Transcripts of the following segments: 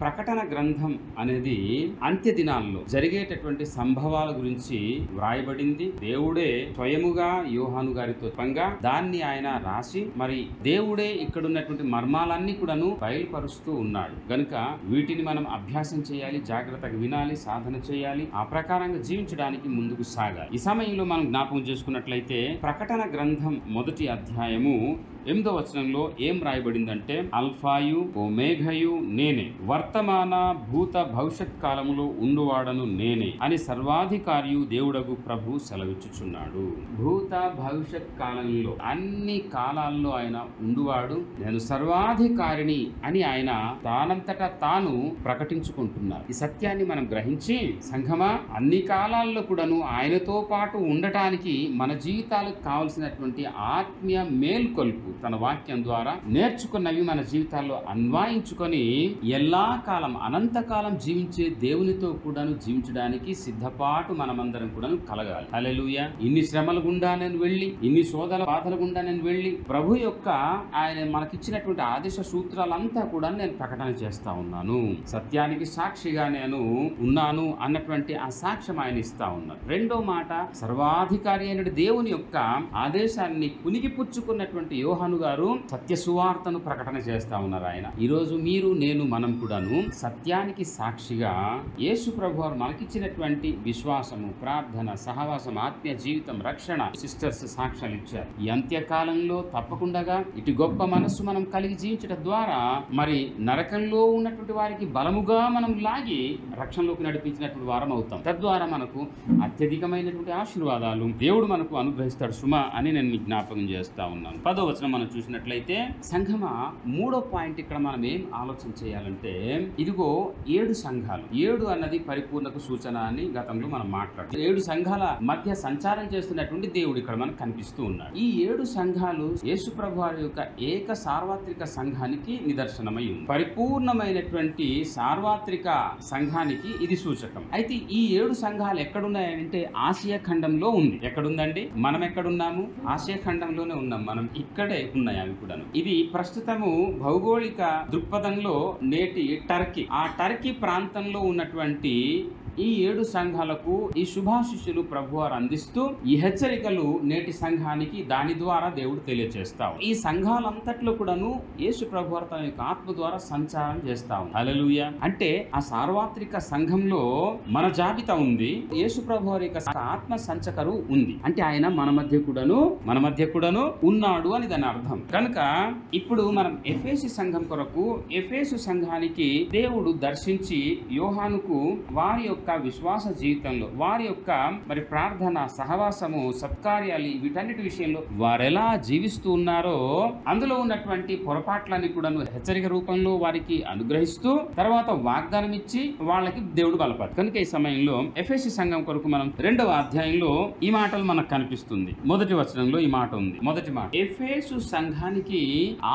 ప్రకటన గ్రంథం అనేది అంత్య దినాల్లో జరిగేటటువంటి సంభవాల గురించి వ్రాయబడింది. దేవుడే స్వయముగా యోహాను గారితో పంగా దాన్ని ఆయన రాసి మరి దేవుడే ఇక్కడ ఉన్నటువంటి మర్మాలన్నీ కూడాను బయలుపరుస్తూ ఉన్నాడు. గనుక వీటిని మనం అభ్యాసం చేయాలి, జాగ్రత్తగా వినాలి, సాధన చేయాలి, ఆ ప్రకారంగా జీవించడానికి ముందుకు సాగాలి. ఈ సమయంలో మనం జ్ఞాపకం చేసుకున్నట్లయితే ప్రకటన గ్రంథం 1వ అధ్యాయము 8వ వచనంలో ఏం రాయబడిందంటే, అల్ఫాయు ఓమేఘయు నేనే, వర్తమాన భూత భవిష్యత్ కాలములో ఉండువాడను నేనే అని సర్వాధికారియు దేవుడగు ప్రభు సెలవిచ్చుచున్నాడు. భూత భవిష్యత్ కాలంలో అన్ని కాలాల్లో ఆయన ఉండువాడు, నేను సర్వాధికారిని అని ఆయన తానంతటా తాను ప్రకటించుకుంటున్నారు. ఈ సత్యాన్ని మనం గ్రహించి సంఘమా అన్ని కాలాల్లో కూడాను ఆయనతో పాటు ఉండటానికి మన జీవితాలకు కావలసినటువంటి ఆత్మీయ మేల్కొల్పు తన వాక్యం ద్వారా నేర్చుకున్నవి మన జీవితాల్లో అన్వయించుకొని ఎల్లా కాలం అనంతకాలం జీవించే దేవునితో కూడాను జీవించడానికి సిద్ధపాటు మనమందరం కూడాను కలగాలి. హల్లెలూయా. ఇన్ని శ్రమల గుండా నేను వెళ్ళి, ఇన్ని శోధన బాధల గుండా నేను వెళ్ళి ప్రభు యొక్క ఆయన మనకిచ్చినటువంటి ఆదేశ సూత్రాలంతా కూడా నేను ప్రకటన చేస్తా ఉన్నాను, సత్యానికి సాక్షిగా నేను ఉన్నాను అన్నటువంటి ఆ సాక్ష్యం ఆయన ఇస్తా ఉన్నారు. రెండో మాట, సర్వాధికారి అయిన దేవుని యొక్క ఆదేశాన్ని పుణికిపుచ్చుకున్నటువంటి యోహాను గారు సత్య సువార్తను ప్రకటన చేస్తా ఉన్నారు. ఆయన ఈరోజు మీరు నేను మనం కూడాను సత్యానికి సాక్షిగా యేసు ప్రభు వారు మనకిచ్చినటువంటి విశ్వాసము, ప్రార్థన, సహవాసం, ఆత్మీయ జీవితం, రక్షణ సిస్టర్స్ సాక్ష్యాలు ఇచ్చారు. ఈ అంత్యకాలంలో తప్పకుండా ఇటు గొప్ప మనస్సు మనం కలిగి జీవించడం ద్వారా మరి నరకంలో ఉన్నటువంటి వారికి బలముగా మనం లాగి రక్షణలోకి నడిపించినటువంటి వారం అవుతాం. తద్వారా మనకు అత్యధికమైనటువంటి ఆశీర్వాదాలు దేవుడు మనకు అనుగ్రహిస్తాడు సుమా అని నేను మీకు జ్ఞాపకం చేస్తా ఉన్నాను. 10వ వచనం మనం చూసినట్లయితే సంఘమా 3వ పాయింట్ ఇక్కడ మనం ఏం ఆలోచన చేయాలంటే, ఇదిగో 7 సంఘాలు. 7 అన్నది పరిపూర్ణకు సూచన అని గతంలో మనం మాట్లాడాం. 7 సంఘాల మధ్య సంచారం చేస్తున్నటువంటి దేవుడు ఇక్కడ మనకు కనిపిస్తూ ఉన్నాడు. ఈ 7 సంఘాలు యేసు ప్రభు వారి యొక్క ఏక సార్వత్రిక సంఘానికి నిదర్శనమై ఉంది. పరిపూర్ణమైనటువంటి సార్వత్రిక సంఘానికి ఇది సూచకం. అయితే ఈ 7 సంఘాలు ఎక్కడున్నాయంటే ఆసియా ఖండంలో ఉంది. ఎక్కడుందండి? మనం ఎక్కడున్నాము? ఆసియా ఖండంలోనే ఉన్నాం మనం. ఇక్కడే ఉన్నాయి అవి కూడా. ఇది ప్రస్తుతము భౌగోళిక దృక్పథంలో నేటి టర్కీ, ఆ టర్కీ ప్రాంతంలో ఉన్నటువంటి ఈ 7 సంఘాలకు ఈ శుభాశిష్యులు ప్రభువారు అందిస్తూ ఈ హెచ్చరికలు నేటి సంఘానికి దాని ద్వారా దేవుడు తెలియజేస్తావు. ఈ సంఘాలంతట్లో కూడాను యేసు ప్రభువారు తన యొక్క ఆత్మ ద్వారా సంచారం చేస్తా ఉంది. హల్లెలూయా. అంటే ఆ సార్వత్రిక సంఘంలో మన జాబితా ఉంది, యేసు ప్రభువారి యొక్క ఆత్మ సంచకరు ఉంది. అంటే ఆయన మన మధ్య కూడాను ఉన్నాడు అని దాని అర్థం. కనుక ఇప్పుడు మనం ఎఫెసు సంఘం కొరకు, ఎఫెసు సంఘానికి దేవుడు దర్శించి యోహానుకు వారి యొక్క విశ్వాస జీవితంలో, వారి యొక్క మరి ప్రార్థన, సహవాసము, సత్కార్యాలు వీటన్నిటి విషయంలో వారెలా జీవిస్తూ ఉన్నారో అందులో ఉన్నటువంటి పొరపాట్లని కూడా హెచ్చరిక రూపంలో వారికి అనుగ్రహిస్తూ తర్వాత వాగ్దానం ఇచ్చి వాళ్ళకి దేవుడు బలపడు. కనుక ఈ సమయంలో ఎఫెసు సంఘం కొరకు మనం 2వ అధ్యాయంలో ఈ మాటలు మనకు కనిపిస్తుంది. 1వ వచనంలో ఈ మాట ఉంది. మొదటి మాట, ఎఫెసు సంఘానికి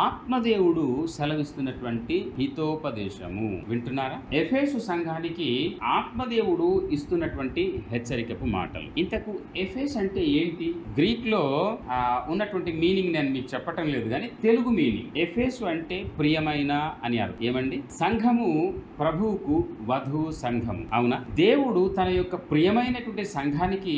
ఆత్మదేవుడు సెలవిస్తున్నటువంటి హితోపదేశము. వింటున్నారా? ఎఫెసు సంఘానికి ఆత్మదేవుడు ఇస్తున్నటువంటి హెచ్చరికపు మాటలు. ఇంతకు ఎఫెస్ అంటే ఏంటి? గ్రీక్ లో ఉన్నటువంటి మీనింగ్ నేను మీకు చెప్పటం లేదు, కానీ తెలుగు మీనింగ్ ఎఫెసు అంటే ప్రియమైన అని అర్థం. ఏమండి? సంఘము ప్రభువుకు వధువు సంఘము. అవునా? దేవుడు తన యొక్క ప్రియమైనటువంటి సంఘానికి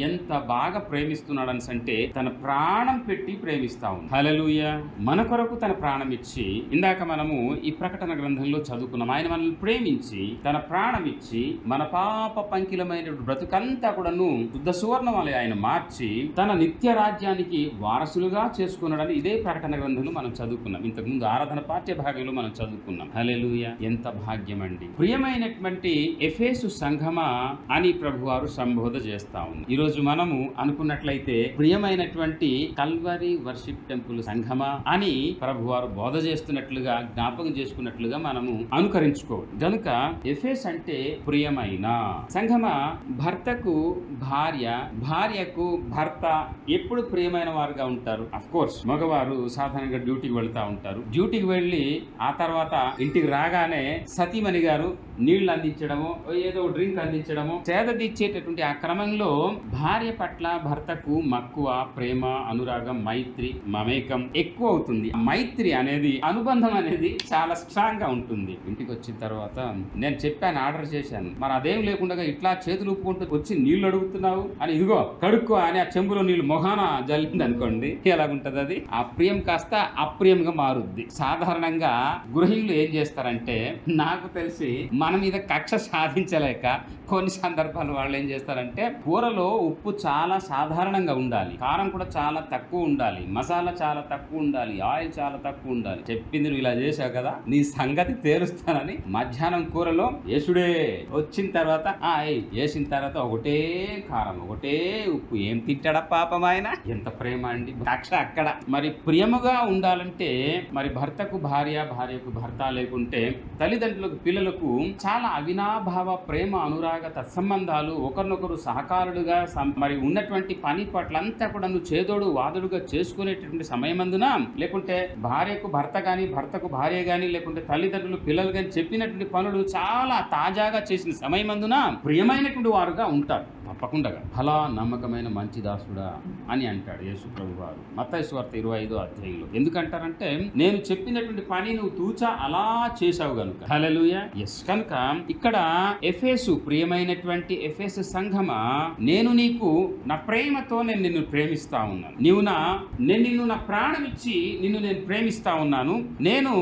ఎంత బాగా ప్రేమిస్తున్నాడు అంటే తన ప్రాణం పెట్టి ప్రేమిస్తా ఉంది. హల్లెలూయా. మన కొరకు తన ప్రాణం ఇచ్చి, ఇందాక మనము ఈ ప్రకటన గ్రంథంలో చదువుకున్నాం, ఆయన మనల్ని ప్రేమించి తన ప్రాణం ఇచ్చి మన పాప పంకిలమైన బ్రతుకంతా కూడాను శుద్ధ సువర్ణమాలై ఆయన మార్చి తన నిత్య రాజ్యానికి వారసులుగా చేసుకున్నాడని ఇదే ప్రకటన గ్రంథంలో మనం చదువుకున్నాం. ఇంతకు ముందు ఆరాధన పాఠ్య భాగంలో మనం చదువుకున్నాం. హల్లెలూయా. ఎంత భాగ్యం అండి. ప్రియమైనటువంటి ఎఫెసు సంఘమా అని ప్రభువారు సంబోధ చేస్తా ఉంది. ఈ రోజు మనము అనుకున్నట్లయితే ప్రియమైనటువంటి కల్వరీ వర్షిప్ టెంపుల్ సంఘమా అని ప్రభువారు బోధ చేస్తున్నట్లుగా, జ్ఞాపకం చేసుకున్నట్లుగా మనము అనుకరించుకోవాలి. కనుక ఎఫెస్ అంటే ప్రియమైన అయినా. సంఘమా, భర్తకు భార్య, భార్యకు భర్త ఎప్పుడు ప్రియమైన వారుగా ఉంటారు. అఫ్ కోర్స్ మగవారు సాధారణంగా డ్యూటీకి వెళ్తా ఉంటారు. డ్యూటీకి వెళ్ళి ఆ తర్వాత ఇంటికి రాగానే సతీమణి గారు నీళ్లు అందించడము, ఏదో డ్రింక్ అందించడము, సేద తీర్చేటటువంటి ఆ క్రమంలో భార్య పట్ల భర్తకు మక్కువ, ప్రేమ, అనురాగం, మైత్రి, మమేకం ఎక్కువ అవుతుంది. మైత్రి అనేది, అనుబంధం అనేది చాలా స్ట్రాంగ్ గా ఉంటుంది. ఇంటికి వచ్చిన తర్వాత నేను చెప్పాను, ఆర్డర్ చేశాను, మరి అదేం లేకుండా ఇట్లా చేతులు ఊపుకుంటూ వచ్చి నీళ్లు అడుగుతున్నావు అని, ఇదిగో కడుక్కో అని ఆ చెంబులో నీళ్లు మొహాన జల్లింది అనుకోండి, ఎలాగుంటది అది? ఆ ప్రియం కాస్త అప్రియంగా మారుద్ది. సాధారణంగా గృహిణులు ఏం చేస్తారంటే, నాకు తెలిసి మన మీద కక్ష సాధించలేక కొన్ని సందర్భాలు వాళ్ళు ఏం చేస్తారంటే, కూరలో ఉప్పు చాలా సాధారణంగా ఉండాలి, కారం కూడా చాలా తక్కువ ఉండాలి, మసాలా చాలా తక్కువ ఉండాలి, ఆయిల్ చాలా తక్కువ ఉండాలి. చెప్పింది నువ్వు ఇలా చేసావు కదా, నీ సంగతి తేలుస్తానని మధ్యాహ్నం కూరలో యేసుడే. వచ్చిన తర్వాత వేసిన తర్వాత ఒకటే కారం, ఒకటే ఉప్పు. ఏం తింటాడా పాపం ఆయన? ఎంత ప్రేమ అండి, కక్ష అక్కడ. మరి ప్రియముగా ఉండాలంటే మరి భర్తకు భార్య, భార్యకు భర్త లేకుంటే తల్లిదండ్రులకు పిల్లలకు చాలా అవినాభావ ప్రేమ, అనురాగ తత్సంబంధాలు, ఒకరినొకరు సహకారులుగా మరి ఉన్నటువంటి పని పట్లంతా కూడా చేదోడు వాదుడుగా చేసుకునేటటువంటి సమయమందున, లేకుంటే భార్యకు భర్త గాని, భర్తకు భార్య గాని, లేకుంటే తల్లిదండ్రులు పిల్లలు గాని చెప్పినటువంటి పనులు చాలా తాజాగా చేసిన సమయమందున ప్రియమైనటువంటి వారుగా ఉంటారు. తప్పకుండా ఫలా నమ్మకమైన మంచి దాసుడా అని అంటాడు యేసు ప్రభు వారు మత్తయి సువార్త 25వ అధ్యాయంలో. ఎందుకంటారంటే, నేను చెప్పినటువంటి పని నువ్వు తూచా అలా చేశావు గనుక. హల్లెలూయా. ఎస్. కనుక ఇక్కడ ఎఫెసు, ప్రియమైనటువంటి ఎఫెసు సంఘమా, నేను నీకు నా ప్రేమతో నేను నిన్ను ప్రేమిస్తా ఉన్నాను. నేను నిన్ను నా ప్రాణం ఇచ్చి నిన్ను నేను ప్రేమిస్తా ఉన్నాను. నేను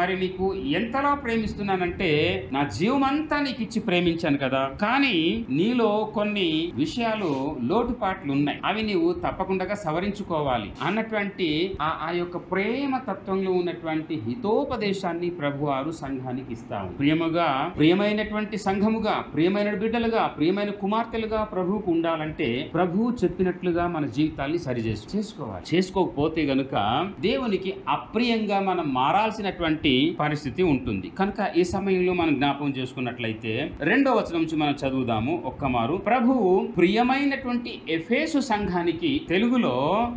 మరి నీకు ఎంతలా ప్రేమిస్తున్నానంటే, నా జీవమంతా నీకు ఇచ్చి ప్రేమించాను కదా, కానీ నీలో కొన్ని విషయాలు, లోటుపాట్లు ఉన్నాయి, అవి నీవు తప్పకుండా సవరించుకోవాలి అన్నటువంటి ఆ యొక్క ప్రేమ తత్వంలో ఉన్నటువంటి హితోపదేశాన్ని ప్రభువారు సంఘానికి ఇస్తాము. ప్రియమైనటువంటి సంఘముగా, ప్రియమైన బిడ్డలుగా, ప్రియమైన కుమార్తెలుగా ప్రభువుకు ఉండాలంటే ప్రభువు చెప్పినట్లుగా మన జీవితాన్ని చేసుకోవాలి. చేసుకోకపోతే గనుక దేవునికి అప్రియంగా మనం మారాల్సినటువంటి పరిస్థితి ఉంటుంది. కనుక ఈ సమయంలో మనం జ్ఞాపకం చేసుకున్నట్లయితే 2వ వచనం నుంచి మనం చదువుదాము ఒక్కమారు. ప్రభువు ప్రియమైనటువంటి ఎఫెసు సంఘానికి, తెలుగులో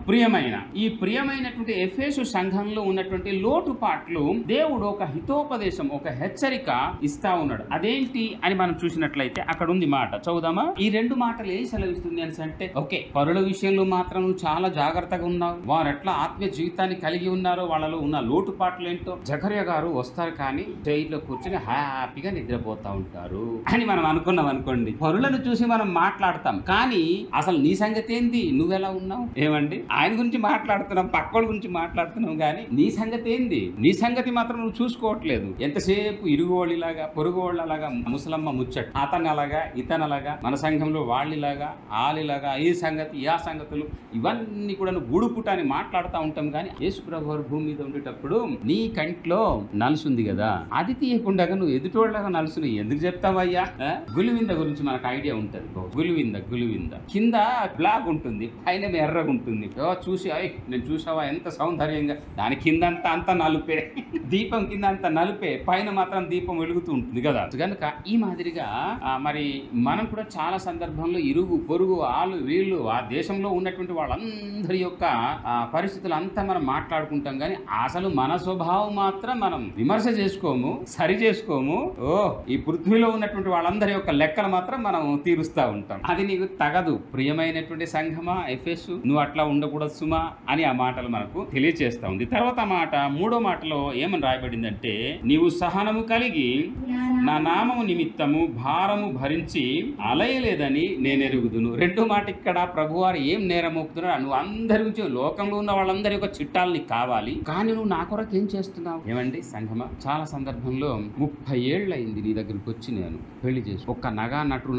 ప్రియమైన, ఈ ప్రియమైనటువంటి ఎఫెసు సంఘంలో ఉన్నటువంటి లోటుపాట్లు దేవుడు ఒక హితోపదేశం, ఒక హెచ్చరిక ఇస్తా ఉన్నాడు. అదేంటి అని మనం చూసినట్లయితే అక్కడ ఉంది మాట, చదువుదామా? ఈ 2 మాటలు ఏం సెలవిస్తుంది అని అంటే, ఓకే, పరుల విషయంలో మాత్రం నువ్వు చాలా జాగ్రత్తగా ఉన్నావు, వారు ఎట్లా ఆత్మీయ జీవితాన్ని కలిగి ఉన్నారో, వాళ్ళలో ఉన్న లోటుపాట్లు ఏంటో. జకర్యా గారు వస్తారు కానీ జైల్లో కూర్చొని హ్యాపీగా నిద్రపోతా ఉంటారు అని మనం అనుకున్నాం అనుకోండి. పరులను చూసి మనం మాట్లాడతాం, కానీ అసలు నీ సంగతి ఏంది, నువ్వెలా ఉన్నావు? ఏమండి, ఆయన గురించి మాట్లాడుతున్నాం, పక్కోళ్ళ గురించి మాట్లాడుతున్నాం, కానీ నీ సంగతి ఏంది? నీ సంగతి మాత్రం నువ్వు చూసుకోవట్లేదు. ఎంతసేపు ఇరుగువాళ్ళలాగా, పొరుగువాళ్ళలాగా, ముసలమ్మ ముచ్చట, అతను అలాగా, ఇతను అలాగా, మన సంఘంలో వాళ్ళలాగా, ఆలిలాగా, ఈ సంగతి, ఆ సంగతులు, ఇవన్నీ కూడా నువ్వు గుడుపుట అని మాట్లాడుతూ ఉంటాం. కానీ యేసు ప్రభు వారు భూమి మీద ఉండేటప్పుడు నీ కంట్లో నలుసుంది కదా, అది తీయకుండా నువ్వు ఎదుటోళ్ళగా నలుసుని ఎందుకు చెప్తావయ్యా? గులివింద గురించి మనకు ఐడియా ఉంటుంది. గులివింద కింద బ్లాక్ ఉంటుంది, పైన ఎర్రగా ఉంటుంది. చూసి నేను చూసావా ఎంత సౌందర్యంగా, దాని కిందంతా అంత నలుపే, దీపం కింద అంత నలుపే, పైన మాత్రం దీపం వెలుగుతూ ఉంటుంది కదా. కనుక ఈ మాదిరిగా మరి మనం కూడా చాలా సందర్భంలో ఇరుగు పొరుగు, ఆలు వీళ్ళు, ఆ దేశంలో ఉన్నటువంటి వాళ్ళందరి యొక్క పరిస్థితులు అంతా మనం మాట్లాడుకుంటాం, కానీ అసలు మన స్వభావం మాత్రం మనం విమర్శ చేసుకోము, సరి చేసుకోము. ఈ పృథ్వీలో ఉన్నటువంటి వాళ్ళందరి యొక్క లెక్కలు మాత్రం మనం తీరుస్తా ఉంటాం. అది నీకు తగదు. ప్రియమైనటువంటి సంఘమా ఎఫెసు, నువ్వు అట్లా ఉండకూడదు సుమా అని ఆ మాటలు మనకు తెలియజేస్తా ఉంది. తర్వాత మాట, 3వ మాటలో ఏమని రాయబడిందంటే, నీవు సహనము కలిగి నా నామము నిమిత్తము భారము భరించి అలయలేదని నేను ఎరుగుదును. 2వ మాట ఇక్కడ ప్రభువారు ఏం నేరం మోపుతున్నాడు? నువ్వు అందరి గురించి, లోకంలో ఉన్న వాళ్ళందరి యొక్క చిట్టాలు నీకు కావాలి, కానీ నువ్వు నా కొరకు ఏం చేస్తున్నావు? ఏమండి సంఘమా, చాలా సందర్భంలో 30 ఏళ్ళు అయింది నీ దగ్గరికి వచ్చి నేను పెళ్లి చేసి, ఒక్క నగా నట్టు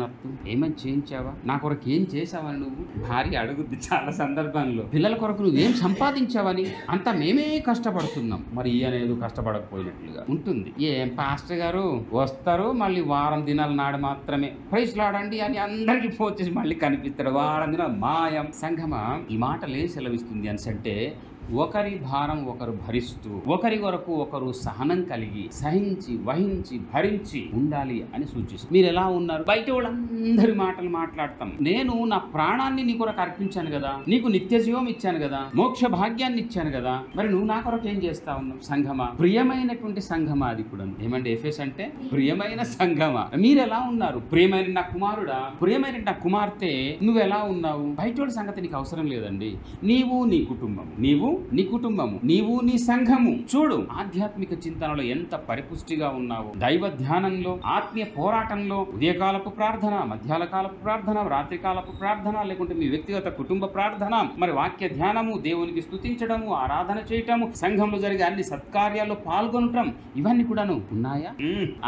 ఏమని చేయించావా? నా కొరకు ఏం చేసావని నువ్వు భార్య అడుగుద్ది చాలా సందర్భంలో. పిల్లల కొరకు నువ్వేం సంపాదించావని, అంతా మేమే కష్టపడుతున్నాం, మరి ఈయనేది కష్టపడకపోయినట్లుగా ఉంటుంది. ఏం పాస్టర్ గారు వస్తారు, మళ్ళీ వారం దినాల నాడు మాత్రమే ప్రైజ్ లాడండి అని అందరికి ఫోన్ చేసి మళ్ళీ కనిపిస్తాడు, వారం దినాలు మాయం. సంఘమా, ఈ మాటలు ఏం సెలవిస్తుంది అని అంటే, ఒకరి భారం ఒకరు భరిస్తూ, ఒకరి కొరకు ఒకరు సహనం కలిగి సహించి వహించి భరించి ఉండాలి అని సూచిస్తుంది. మీరు ఎలా ఉన్నారు? బయట వాళ్ళందరి మాటలు మాట్లాడతాం. నేను నా ప్రాణాన్ని నీ కొరకు అర్పించాను కదా, నీకు నిత్య జీవం ఇచ్చాను కదా, మోక్ష భాగ్యాన్ని ఇచ్చాను కదా, మరి నువ్వు నా కొరకు ఏం చేస్తా ఉన్నావు? సంఘమా, ప్రియమైనటువంటి సంఘమా, అది కూడా ఏమంటే ఎఫెస్ అంటే ప్రియమైన సంఘమా. మీరు ఎలా ఉన్నారు? ప్రియమైన నా కుమారుడా, ప్రియమైన నా కుమార్తె, నువ్వు ఎలా ఉన్నావు? బయట సంగతి నీకు అవసరం లేదండి. నీవు నీ కుటుంబం, నీవు నీ కుటుంబము, నీవు నీ సంఘము. చూడు, ఆధ్యాత్మిక చింతనలో ఎంత పరిపుష్టిగా ఉన్నావు. దైవ ధ్యానంలో, ఆత్మీయ పోరాటంలో, ఉదయకాలపు ప్రార్థన, మధ్యాహ్న కాలపు ప్రార్థన, రాత్రి కాలపు ప్రార్థన, లేకుంటే మీ వ్యక్తిగత కుటుంబ ప్రార్థన, మరి వాక్య ధ్యానము, దేవునికి స్తుతించడము, ఆరాధన చేయటము, సంఘంలో జరిగే అన్ని సత్కార్యాల్లో పాల్గొనటం, ఇవన్నీ కూడాను ఉన్నాయా?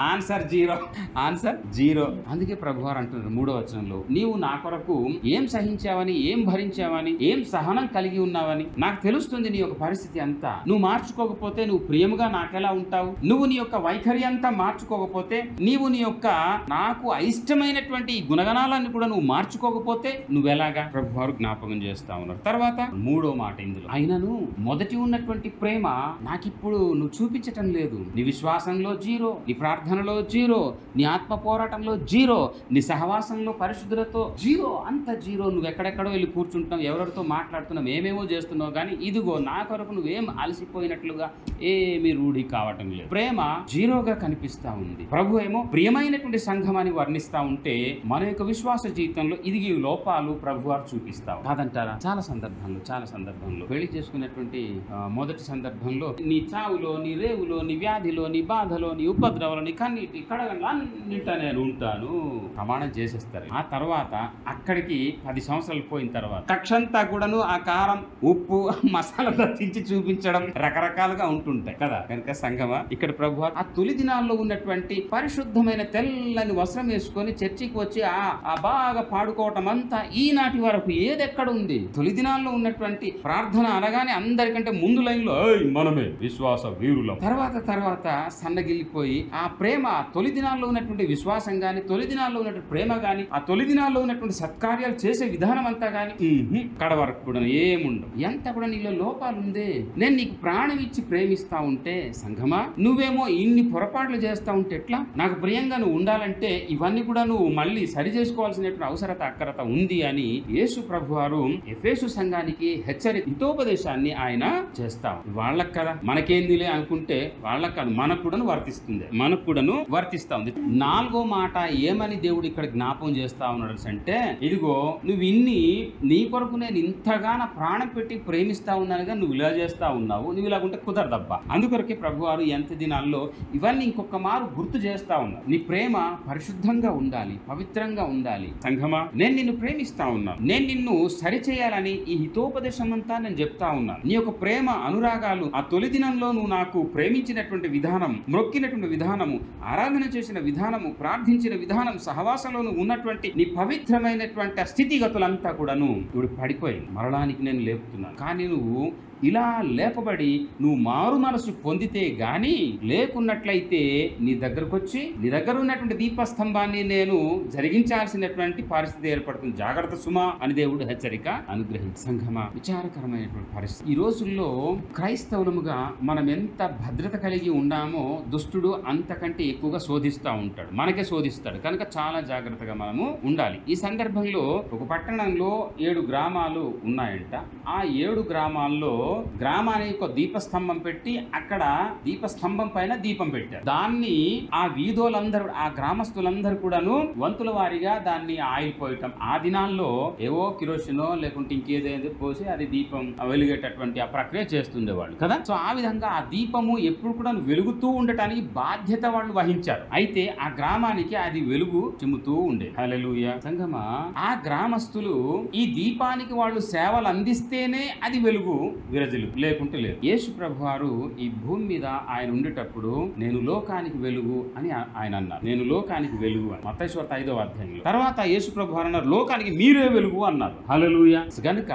Answer zero. Answer zero. అందుకే ప్రభువారు అంటున్నారు 3వ వచనంలో, నీవు నా కొరకు ఏం సహించావని, ఏం భరించావని, ఏం సహనం కలిగి ఉన్నావని నాకు తెలుస్తుంది. నీ యొక్క పరిస్థితి అంతా నువ్వు మార్చుకోకపోతే నువ్వు ప్రియముగా నాకెలా ఉంటావు? నువ్వు నీ యొక్క వైఖరి అంతా మార్చుకోకపోతే, నీవు నీ యొక్క నాకు అయిష్టమైనటువంటి గుణగణాలన్నీ కూడా నువ్వు మార్చుకోకపోతే నువ్వెలాగా? ప్రభువారు జ్ఞాపకం చేస్తా ఉన్నారు. తర్వాత 3వ మాట ఇందులో, అయినను మొదటి ఉన్నటువంటి ప్రేమ నాకిప్పుడు నువ్వు చూపించటం లేదు. నీ విశ్వాసంలో జీరో, నీ ప్రార్థనలో జీరో, నీ ఆత్మ పోరాటంలో జీరో, నీ సహవాసంలో పరిశుద్ధులతో జీరో, అంత జీరో. నువ్వు ఎక్కడెక్కడో వెళ్ళి కూర్చుంటావు, ఎవరెవరితో మాట్లాడుతున్నావు, ఏమేమో చేస్తున్నావు, కానీ ఇదిగో నా కొరకు నువ్వేం అలసిపోయినట్లుగా ఏమీ రూఢి కావటం లేదు. ప్రేమ జీరోగా కనిపిస్తా ఉంది. ప్రభు ఏమో ప్రియమైనటువంటి సంఘమాన్ని వర్ణిస్తా ఉంటే, మన యొక్క విశ్వాస జీవితంలో ఇది లోపాలు ప్రభువారు చూపిస్తావు కాదంటారా? చాలా సందర్భంలో పెళ్లి చేసుకున్నటువంటి మొదటి సందర్భంలో నీ చావులో, నీ రేవులో, నీ వ్యాధిలో, నీ బాధలో, నీ ఉపద్రవంలో, నీ కన్నీటి కడగంలో అన్నింటా నేను ఉంటాను ప్రమాణం చేసేస్తారు. ఆ తర్వాత అక్కడికి 10 సంవత్సరాలు పోయిన తర్వాత కక్షంతా కూడాను ఆ కారం, ఉప్పు, మసాలా తెచ్చి చూపించడం రకరకాలుగా ఉంటుంటాయి కదా. కనుక సంఘమా, ఇక్కడ ప్రభు ఆ తొలి దినాల్లో ఉన్నటువంటి పరిశుద్ధమైన తెల్లని వస్త్రం వేసుకొని చర్చికి వచ్చి ఆ బాగా పాడుకోవటం అంతా ఈనాటి వరకు ఏదెక్కడ ఉంది? తొలి దినాల్లో ఉన్నటువంటి ప్రార్థన అనగానే అందరికంటే ముందు లైన్లో మనమే విశ్వాస వీరులం. తర్వాత సన్నగిల్లిపోయి ఆ ప్రేమ, తొలి దినాల్లో ఉన్నటువంటి విశ్వాసం గాని, తొలి దినాల్లో ఉన్నటువంటి ప్రేమ గాని, ఆ తొలి దినాల్లో ఉన్నటువంటి సత్కార్యాలు చేసే విధానం అంతా గాని కడ వరకు కూడా ఏముండవు. ఎంత కూడా నీలో లోపాలు ఉందే. నేను నీకు ప్రాణం ఇచ్చి ప్రేమిస్తా ఉంటే సంఘమా, నువ్వేమో ఇన్ని పొరపాట్లు చేస్తా ఉంటే ఎట్లా? నాకు ప్రియంగా నువ్వు ఉండాలంటే ఇవన్నీ కూడా నువ్వు మళ్ళీ సరి చేసుకోవాల్సినటువంటి అవసరత అక్కరత ఉంది అని యేసు ప్రభువారు ఎఫెసు సంఘానికి హితోపదేశాన్ని ఆయన చేస్తాం. వాళ్ళకి కదా మనకేందిలే అనుకుంటే వాళ్ళకి కాదు, మనకు కూడాను వర్తిస్తా ఉంది. 4వ మాట ఏమని దేవుడు ఇక్కడ జ్ఞాపకం చేస్తా ఉన్నాడు అంటే, ఇదిగో నువ్వు నీ కొరకు నేను ఇంతగా నా ప్రాణం పెట్టి ప్రేమిస్తా ఉన్నానుగా నువ్వు ఇలా చేస్తా ఉన్నావు, నువ్వు ఇలాగుంటే కుదరదబ్బా. అందుకొరకే ప్రభువారు ఎంత దినాల్లో ఇవన్నీ ఇంకొక మారు గుర్తు చేస్తా ఉన్నారు. నీ ప్రేమ పరిశుద్ధంగా ఉండాలి, పవిత్రంగా ఉండాలి. సంఘమా, నేను నిన్ను ప్రేమిస్తా ఉన్నాను, నేను నిన్ను సరిచేయాలని ఈ హితోపదేశం అంతా నేను చెప్తా ఉన్నాను. నీ యొక్క ప్రేమ అనురాగాలు, ఆ తొలి దినంలో నువ్వు నాకు ప్రేమించినటువంటి విధానం, మొక్కినటువంటి విధానము, ఆరాధన చేసిన విధానము, ప్రార్థించిన విధానం, సహవాసంలో నువ్వు ఉన్నటువంటి నీ పవిత్రమైనటువంటి స్థితిగతులంతా కూడాను ఇప్పుడు పడిపోయి మరణానికి నేను లేపుతున్నాను. కానీ నువ్వు ఇలా లేపబడి నువ్వు మారు మనసు పొందితే గాని, లేకున్నట్లయితే నీ దగ్గరకు వచ్చి నీ దగ్గర ఉన్నటువంటి దీపస్తంభాన్ని నేను జరిగించాల్సినటువంటి పరిస్థితి ఏర్పడుతుంది. జాగ్రత్త సుమా అని దేవుడు హెచ్చరిక అనుగ్రహించి. సంఘమా, విచారకరమైనటువంటి పరిస్థితి. ఈ రోజుల్లో క్రైస్తవులముగా మనం ఎంత భద్రత కలిగి ఉన్నామో దుష్టుడు అంతకంటే ఎక్కువగా శోధిస్తూ ఉంటాడు, మనకే శోధిస్తాడు. కనుక చాలా జాగ్రత్తగా మనము ఉండాలి. ఈ సందర్భంలో ఒక పట్టణంలో 7 గ్రామాలు ఉన్నాయంట. ఆ 7 గ్రామాల్లో గ్రామానికి ఒక దీపస్తంభం పెట్టి అక్కడ దీపస్తంభం పైన దీపం పెట్టారు. దాన్ని ఆ వీధులందరూ, ఆ గ్రామస్తులందరూ కూడాను వంతుల వారిగా దాన్ని ఆయిల్ పోయటం. ఆ దినాల్లో ఏవో కిరోసినో లేకుంటే ఇంకేదో పోసి అది దీపం వెలిగేటటువంటి ఆ ప్రక్రియ చేస్తుండేవాళ్ళు కదా. సో ఆ విధంగా ఆ దీపము ఎప్పుడు కూడా వెలుగుతూ ఉండటానికి బాధ్యత వాళ్ళు వహించారు. అయితే ఆ గ్రామానికి అది వెలుగు చిమ్ముతూ ఉండేది. హల్లెలూయా. సంగమా, ఆ గ్రామస్తులు ఈ దీపానికి వాళ్ళు సేవలు అందిస్తేనే అది వెలుగు విరజలు, లేకుంటే లేదు. యేసు ప్రభువారు ఈ భూమి మీద ఆయన ఉండేటప్పుడు నేను లోకానికి వెలుగు అని ఆయన అన్నారు. నేను లోకానికి వెలుగు అని మత్తయి సువార్త 5వ అధ్యాయంలో. తర్వాత యేసు ప్రభువారు అన్నారు లోకానికి మీరే వెలుగు అన్నారు. హల్లెలూయా. గనుక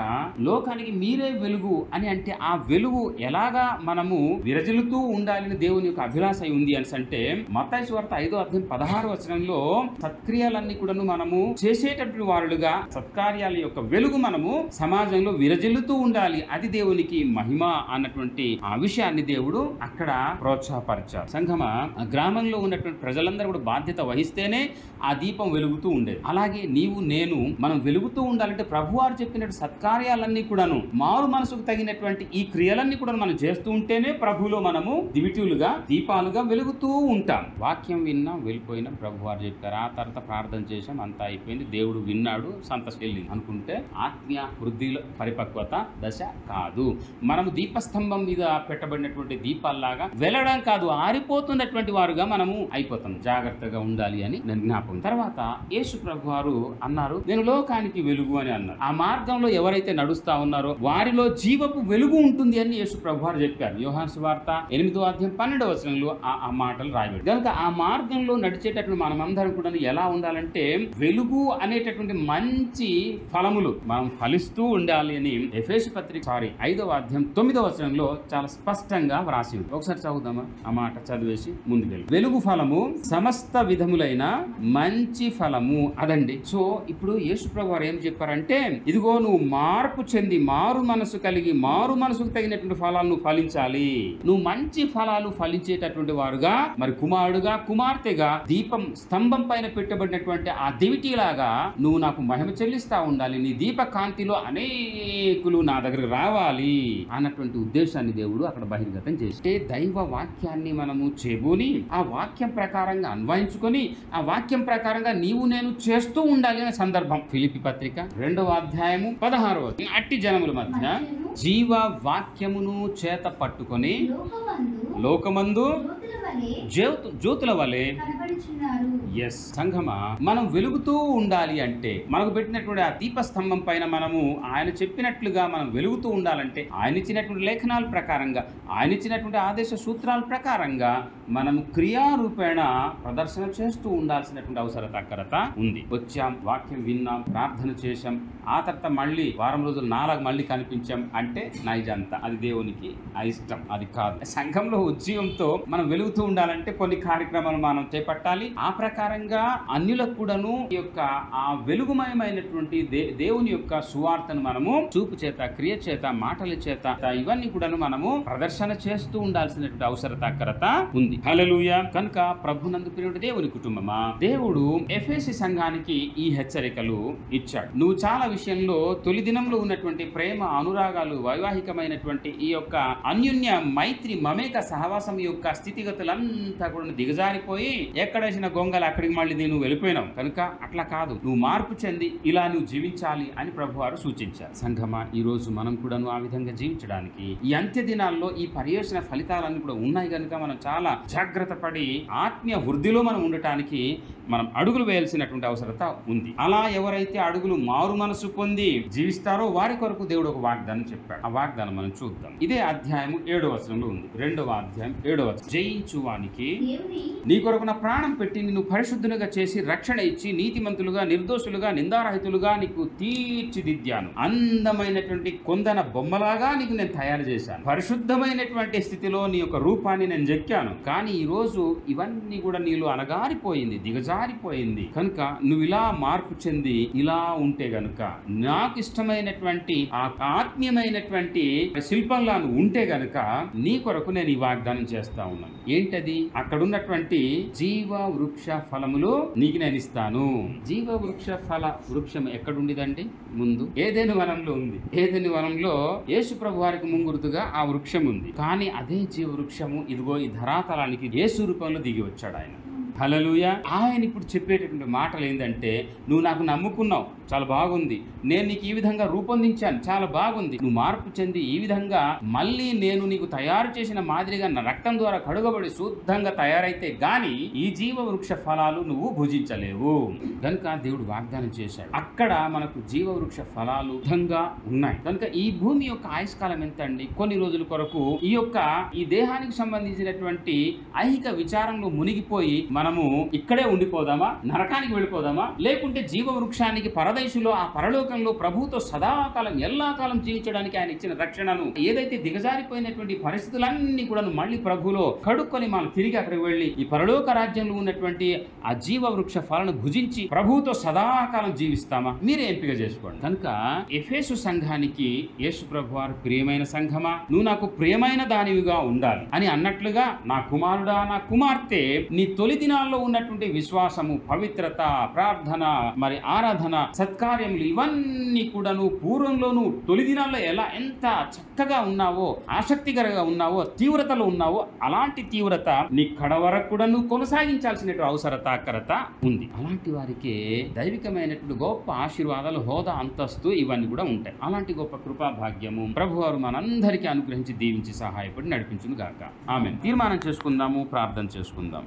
లోకానికి మీరే వెలుగు అని అంటే ఆ వెలుగు ఎలాగా మనము విరజిల్లుతూ ఉండాలని దేవుని యొక్క అభిలాష ఉంది అని అంటే, మత్తయి సువార్త 5వ అధ్యాయం 16వ వచనంలో సత్క్రియలన్నీ కూడాను మనము చేసేటటువంటి వారులుగా సత్కార్యాల యొక్క వెలుగు మనము సమాజంలో విరజిల్లుతూ ఉండాలి. అది దేవునికి దేవునికి మహిమ అన్నటువంటి ఆ విషయాన్ని దేవుడు అక్కడ ప్రోత్సాహపరిచారు. సంఘమా, గ్రామంలో ఉన్నటువంటి ప్రజలందరూ కూడా బాధ్యత వహిస్తేనే ఆ దీపం వెలుగుతూ ఉండేది. అలాగే నీవు నేను మనం వెలుగుతూ ఉండాలంటే ప్రభువారు చెప్పినట్టు సత్కార్యాలన్నీ కూడాను, మారు మనసుకు తగినటువంటి ఈ క్రియలన్నీ కూడా మనం చేస్తూ ఉంటేనే ప్రభువులో మనము దివిటీలుగా దీపాలుగా వెలుగుతూ ఉంటాం. వాక్యం విన్నాం, వెళ్ళిపోయినాం, ప్రభువారు చెప్పారు, ఆ తర్వాత ప్రార్థన చేశాం, అంతా అయిపోయింది, దేవుడు విన్నాడు, సంతోషం అనుకుంటే ఆత్మీయ వృద్ధిలో పరిపక్వత దశ కాదు. మనము దీపస్తంభం మీద పెట్టబడినటువంటి దీపాల్లాగా వెళ్ళడం కాదు, ఆరిపోతున్నటువంటి వారుగా మనము అయిపోతాం. జాగ్రత్తగా ఉండాలి అని జ్ఞాపకం. తర్వాత యేసు ప్రభువారు అన్నారు, నేను లోకానికి వెలుగు అని అన్నారు. ఆ మార్గంలో ఎవరైతే నడుస్తా ఉన్నారో వారిలో జీవపు వెలుగు ఉంటుంది అని యేసు ప్రభువారు చెప్పారు. యోహాను సువార్త 8వ అధ్యాయం 12వ వచనంలో ఆ మాటలు రాయబడి. కనుక ఆ మార్గంలో నడిచేటటువంటి మనమందరం కూడా ఎలా ఉండాలంటే వెలుగు అనేటటువంటి మంచి ఫలములు మనం ఫలిస్తూ ఉండాలి అని ఎఫెసు పత్రిక 5వ అధ్యాయం 9వ వచనంలో చాలా స్పష్టంగా వ్రాసి ఉంది. ఒకసారి చదువుదామా? ఆ మాట చదివేసి ముందుకెళ్ళి. వెలుగు ఫలము సమస్త విధములైన మంచి ఫలము అదండి. సో ఇప్పుడు యేసు ప్రభువారు ఏం చెప్పారంటే, ఇదిగో నువ్వు మార్పు చెంది మారు మనసు కలిగి మారు మనసుకు తగినటువంటి ఫలాలు నువ్వు ఫలించాలి. నువ్వు మంచి ఫలాలు ఫలించేటటువంటి వారుగా, మరి కుమారుడుగా కుమార్తెగా దీపం స్తంభం పైన పెట్టబడినటువంటి ఆ దివిటీలాగా నువ్వు నాకు మహిమ చెల్లిస్తా ఉండాలి. నీ దీప కాంతిలో అనేకులు నా దగ్గరకు రావాలి అన్నటువంటి ఉద్దేశాన్ని దేవుడు అక్కడ బహిర్గతం చేస్తే, దైవ వాక్యాన్ని మనము చెబుని ఆ వాక్యం ప్రకారంగా అన్వయించుకొని ఆ వాక్యం ప్రకారంగా నీవు నేను చేస్తూ ఉండాలి అనే సందర్భం. ఫిలిప్పీ పత్రిక 2వ అధ్యాయము 16వ అట్టి జనముల మధ్య జీవ వాక్యమును చేత పట్టుకొని లోకమందు జ్యోతుల వలె ఎస్ సంఘమా, మనం వెలుగుతూ ఉండాలి అంటే మనకు పెట్టినటువంటి ఆ దీపస్తంభం పైన మనము ఆయన చెప్పినట్లుగా మనం వెలుగుతూ ఉండాలంటే ఆయన ఇచ్చినటువంటి లేఖనాల ప్రకారంగా, ఆయన ఇచ్చినటువంటి ఆదేశ సూత్రాల ప్రకారంగా మనము క్రియారూపేణ ప్రదర్శన చేస్తూ ఉండాల్సినటువంటి అవసరత అక్కరత ఉంది. వచ్చాం, వాక్యం విన్నాం, ప్రార్థన చేశాం, ఆ తర్వాత మళ్ళీ వారం రోజులు నాలుగు మళ్ళీ కనిపించాం అంటే నైజంతా అది దేవునికి అయిష్టం, అది కాదు. సంఘంలో ఉద్యోగంతో మనం వెలుగుతూ ఉండాలంటే కొన్ని కార్యక్రమాలు మనం చేపట్టాలి. ఆ ప్రకారంగా అన్యులకు కూడాను ఈ యొక్క ఆ వెలుగుమయమైనటువంటి దేవుని యొక్క సువార్తను మనము చూపు చేత, క్రియ చేత, మాటల చేత ఇవన్నీ కూడాను మనము ప్రదర్శన చేస్తూ ఉండాల్సినటువంటి అవసరత అక్కరత ఉంది. హల్లెలూయా. కనుక ప్రభునందు ప్రియుడు దేవుని కుటుంబమా, దేవుడు ఎఫెసీ సంఘానికి ఈ హెచ్చరికలు ఇచ్చాడు. నువ్వు చాలా విషయంలో తొలి దినంలో ఉన్నటువంటి ప్రేమ, అనురాగాలు, వైవాహికమైనటువంటి ఈ యొక్క అన్యోన్య మైత్రి, మమేక సహవాసం యొక్క స్థితిగతులంతా కూడా దిగజారిపోయి ఎక్కడేసిన గొంగలు అక్కడికి మళ్ళీ నువ్వు వెళ్ళిపోయినావు. కనుక అట్లా కాదు, నువ్వు మార్పు చెంది ఇలా నువ్వు జీవించాలి అని ప్రభువారు సూచించారు. సంఘమా, ఈ రోజు మనం కూడా ఆ విధంగా జీవించడానికి ఈ అంత్య దినాల్లో ఈ పర్యవసన ఫలితాలన్నీ కూడా ఉన్నాయి. కనుక మనం చాలా జాగ్రత్త పడి ఆత్మీయ వృద్ధిలో మనం ఉండటానికి మనం అడుగులు వేయాల్సినటువంటి అవసరత ఉంది. అలా ఎవరైతే అడుగులు మారు మనసు పొంది జీవిస్తారో వారి కొరకు దేవుడు ఒక వాగ్దానం చెప్పాడు. ఆ వాగ్దానం మనం చూద్దాం. ఇదే అధ్యాయం 7వ వచనంలో ఉంది. 2వ అధ్యాయం 7వ వచనం. జయించు వానికి నీ కొరకు నా ప్రాణం పెట్టి నిన్ను పరిశుద్ధులుగా చేసి రక్షణ ఇచ్చి నీతిమంతులుగా, నిర్దోషులుగా, నిందారహితులుగా నీకు తీర్చిదిద్దాను. అందమైనటువంటి కొందన బొమ్మలాగా నీకు నేను తయారు చేశాను. పరిశుద్ధమైనటువంటి స్థితిలో నీ యొక్క రూపాన్ని నేను చెక్కాను. కానీ ఈ రోజు ఇవన్నీ కూడా నీలో అనగారిపోయింది, దిగజారిపోయింది. కనుక నువ్వు ఇలా మార్పు చెంది ఇలా ఉంటే గనుక, నాకు ఇష్టమైనటువంటి ఆ ఆత్మీయమైనటువంటి శిల్పంలా నువ్వు ఉంటే గనుక నీ కొరకు నేను ఈ వాగ్దానం చేస్తా ఉన్నాను. ఏంటది? అక్కడ ఉన్నటువంటి జీవ వృక్ష ఫలములు నీకు నేను ఇస్తాను. జీవ వృక్ష ఫల వృక్షం ఎక్కడుండిదండి? ముందు ఏదైనా వనంలో ఉంది. ఏదైనా వనంలో యేసు ప్రభు వారికి ముంగుర్తుగా ఆ వృక్షం ఉంది. కానీ అదే జీవ వృక్షము ఇదిగో ఈ ధరాతలానికి యేసు రూపంలో దిగి వచ్చాడు ఆయన. హల్లెలూయా. ఆయన ఇప్పుడు చెప్పేటటువంటి మాటలు ఏంటంటే, నువ్వు నాకు నమ్ముకున్నావు, చాలా బాగుంది, నేను నీకు ఈ విధంగా రూపొందించాను, చాలా బాగుంది, నువ్వు మార్పు చెంది ఈ విధంగా మళ్ళీ నేను నీకు తయారు చేసిన మాదిరిగా నా రక్తం ద్వారా కడుగబడి శుద్ధంగా తయారైతే గాని ఈ జీవ వృక్ష ఫలాలు నువ్వు భుజించలేవు. కనుక దేవుడు వాగ్దానం చేశాడు. అక్కడ మనకు జీవ వృక్ష ఫలాలు శుద్ధంగా ఉన్నాయి. కనుక ఈ భూమి యొక్క ఆయుష్కాలం ఎంత అండి? కొన్ని రోజుల కొరకు ఈ దేహానికి సంబంధించినటువంటి ఐహిక విచారంలో మునిగిపోయి మనం మనము ఇక్కడే ఉండిపోదామా, నరకానికి వెళ్ళిపోదామా, లేకుంటే జీవవృక్షానికి పరదేశులో ఆ పరలోకంలో ప్రభువుతో సదాకాలం ఎల్లాకాలం జీవించడానికి ఆయన ఇచ్చిన రక్షణను ఏదైతే దిగజారిపోయినటువంటి పరిస్థితులన్నీ కూడా మళ్ళీ ప్రభువులో కడుక్కొని మనం తిరిగి అక్కడికి వెళ్ళి ఈ పరలోక రాజ్యంలో ఉన్నటువంటి ఆ జీవవృక్ష ఫలను భుజించి ప్రభువుతో సదాకాలం జీవిస్తామా, మీరే ఎంపిక చేసుకోండి. కనుక ఎఫెసు సంఘానికి యేసు ప్రభు వారు ప్రియమైన సంఘమా, నువ్వు నాకు ప్రియమైన దానివిగా ఉండాలి అని అన్నట్లుగా నా కుమారుడా, నా కుమార్తె, నీ తొలి దినాల్లో ఉన్నటువంటి విశ్వాసము, పవిత్రత, ప్రార్థన, మరి ఆరాధన, సత్కార్యములు ఇవన్నీ కూడా నువ్వు పూర్వంలో నువ్వు తొలి దినాల్లో ఎంత చక్కగా ఉన్నావో, ఆసక్తికరంగా ఉన్నావో, తీవ్రతలో ఉన్నావో అలాంటి తీవ్రత నీ కడ వరకు కూడా నువ్వు కొనసాగించాల్సిన అవసరత ఉంది. అలాంటి వారికి దైవికమైనటువంటి గొప్ప ఆశీర్వాదాలు, హోదా, అంతస్తు ఇవన్నీ కూడా ఉంటాయి. అలాంటి గొప్ప కృపా భాగ్యము ప్రభువారు మనందరికీ అనుగ్రహించి దీవించి సహాయపడి నడిపించును గాక. ఆమేన్. తీర్మానం చేసుకుందాము, ప్రార్థన చేసుకుందాం.